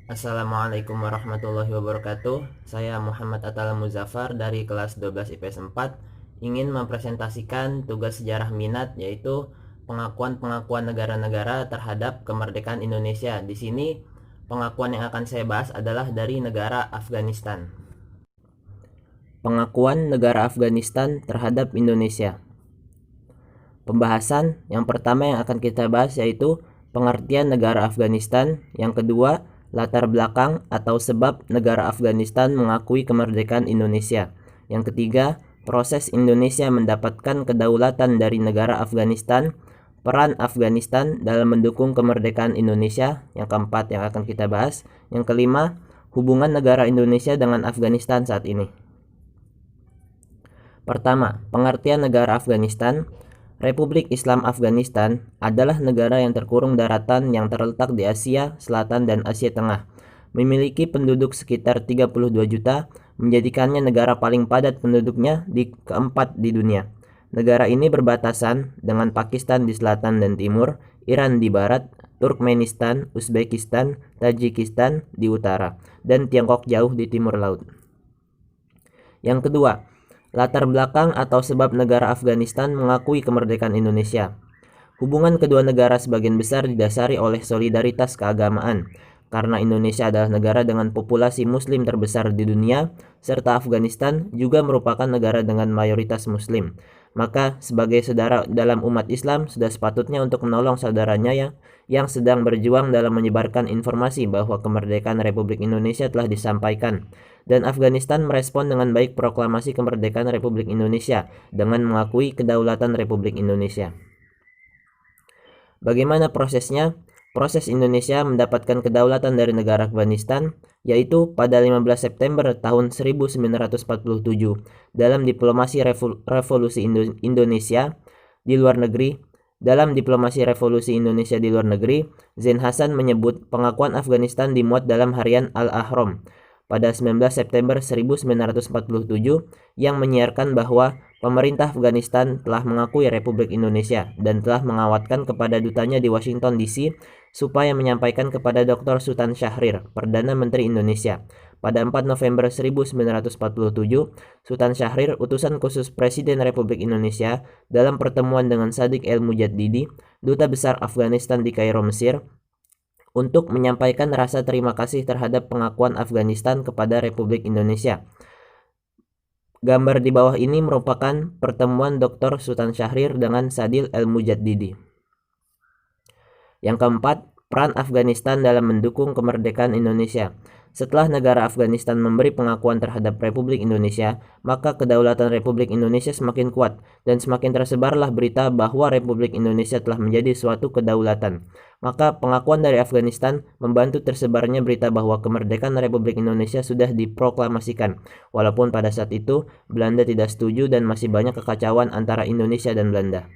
Assalamualaikum warahmatullahi wabarakatuh. Saya Muhammad Atal Muzaffar dari kelas 12 IPS 4 ingin mempresentasikan tugas sejarah minat, yaitu pengakuan-pengakuan negara-negara terhadap kemerdekaan Indonesia. Di sini pengakuan yang akan saya bahas adalah dari negara Afghanistan. Pengakuan negara Afghanistan terhadap Indonesia. Pembahasan yang pertama yang akan kita bahas yaitu pengertian negara Afghanistan. Yang kedua, latar belakang atau sebab negara Afghanistan mengakui kemerdekaan Indonesia. Yang ketiga, proses Indonesia mendapatkan kedaulatan dari negara Afghanistan, peran Afghanistan dalam mendukung kemerdekaan Indonesia. Yang keempat yang akan kita bahas. Yang kelima, hubungan negara Indonesia dengan Afghanistan saat ini. Pertama, pengertian negara Afghanistan. Republik Islam Afghanistan adalah negara yang terkurung daratan yang terletak di Asia Selatan dan Asia Tengah. Memiliki penduduk sekitar 32 juta, menjadikannya negara paling padat penduduknya di keempat di dunia. Negara ini berbatasan dengan Pakistan di selatan dan timur, Iran di barat, Turkmenistan, Uzbekistan, Tajikistan di utara, dan Tiongkok jauh di timur laut. Yang kedua, latar belakang atau sebab negara Afghanistan mengakui kemerdekaan Indonesia. Hubungan kedua negara sebagian besar didasari oleh solidaritas keagamaan, karena Indonesia adalah negara dengan populasi muslim terbesar di dunia, serta Afghanistan juga merupakan negara dengan mayoritas muslim. Maka sebagai saudara dalam umat Islam sudah sepatutnya untuk menolong saudaranya yang sedang berjuang dalam menyebarkan informasi bahwa kemerdekaan Republik Indonesia telah disampaikan. Dan Afghanistan merespon dengan baik proklamasi kemerdekaan Republik Indonesia dengan mengakui kedaulatan Republik Indonesia. Bagaimana prosesnya? Proses Indonesia mendapatkan kedaulatan dari negara Afghanistan yaitu pada 15 September tahun 1947 dalam diplomasi revolusi Indonesia di luar negeri. Dalam diplomasi revolusi Indonesia di luar negeri, Zain Hasan menyebut pengakuan Afghanistan dimuat dalam harian Al-Ahram pada 19 September 1947 yang menyiarkan bahwa pemerintah Afghanistan telah mengakui Republik Indonesia dan telah mengawatkan kepada dutanya di Washington DC supaya menyampaikan kepada Dr. Sultan Syahrir, Perdana Menteri Indonesia. Pada 4 November 1947, Sultan Syahrir, utusan khusus Presiden Republik Indonesia, dalam pertemuan dengan Sadiq El-Mujaddidi, Duta Besar Afghanistan di Kairo, Mesir, untuk menyampaikan rasa terima kasih terhadap pengakuan Afghanistan kepada Republik Indonesia. Gambar di bawah ini merupakan pertemuan Dr. Sultan Syahrir dengan Sadiq El-Mujaddidi. Yang keempat, peran Afghanistan dalam mendukung kemerdekaan Indonesia. Setelah negara Afghanistan memberi pengakuan terhadap Republik Indonesia, maka kedaulatan Republik Indonesia semakin kuat dan semakin tersebarlah berita bahwa Republik Indonesia telah menjadi suatu kedaulatan. Maka pengakuan dari Afghanistan membantu tersebarnya berita bahwa kemerdekaan Republik Indonesia sudah diproklamasikan, walaupun pada saat itu Belanda tidak setuju dan masih banyak kekacauan antara Indonesia dan Belanda.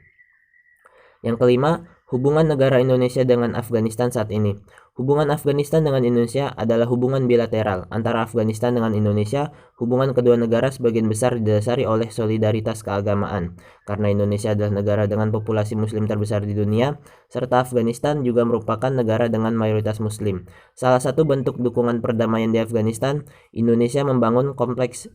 Yang kelima, hubungan negara Indonesia dengan Afghanistan saat ini. Hubungan Afghanistan dengan Indonesia adalah hubungan bilateral antara Afghanistan dengan Indonesia. Hubungan kedua negara sebagian besar didasari oleh solidaritas keagamaan, karena Indonesia adalah negara dengan populasi muslim terbesar di dunia, serta Afghanistan juga merupakan negara dengan mayoritas muslim. Salah satu bentuk dukungan perdamaian di Afghanistan, Indonesia membangun kompleks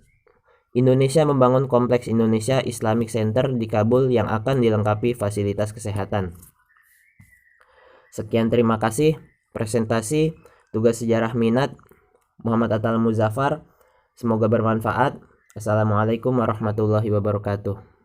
Indonesia Islamic Center di Kabul yang akan dilengkapi fasilitas kesehatan. Sekian, terima kasih. Presentasi tugas sejarah minat Muhammad Atal Muzaffar. Semoga bermanfaat. Assalamualaikum warahmatullahi wabarakatuh.